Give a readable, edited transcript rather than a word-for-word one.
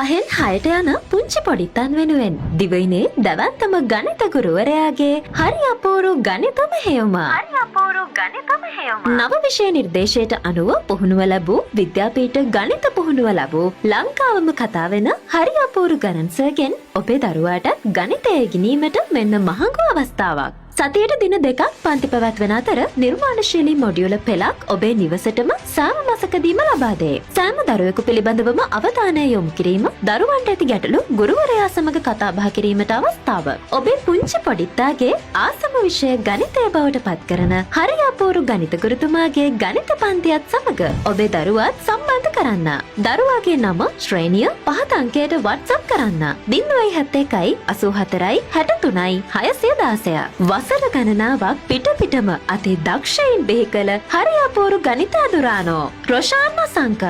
5න් 6ට යන පුංචි පොඩිත්තන් වෙනුවෙන් දිවයිනේ දැවැන්තම ගණිත ගුරුවරයාගේ හරි අපූරු ගණිත මෙහෙයුම. නව විෂය නිර්දේශයට අනුව පුහුණුව ලැබූ විද්‍යාපීඨ ගණිත පුහුණුව ලැබූ ලංකාවම කතා වෙන හරි අපූරු ගණන් සර්ගෙන් ඔබේ දරුවාට ගණිතය ඉගෙනීමට මෙන්න මහඟු අවස්ථාවක්. සතියට දින 2ක් පන්ති පැවැත්වෙන අතර නිර්මාණශීලී මොඩියුල පෙළක් ඔබේ නිවසටම සෑම මාසකදීම ලබා දේ. සෑම දරුවෙකු පිළිබඳවම අවධානය යොමු කිරීම, දරුවන්ට ඇති ගැටලු ගුරුවරයා සමග කතා බහ කිරීමට අවස්ථාව. ඔබේ පුංචි පොඩිත්තාගේ ආසම විෂය ගණිතය බවට පත් කරන හරි අපූරු ගණිත ගුරුතුමාගේ ගණිත පන්තියත් සමග ඔබේ දරුවාත් සම්බන්ධ කරන්න. දරුවාගේ නම ශ්‍රේණිය 5 අංකයට WhatsApp කරන්න. 071 84 63 616. වසර ගණනාවක් පිටම අති දක්ෂයින් බිහි කළ හරි අපූරු ගණිත අදුරානෝ රොෂාන්න සංක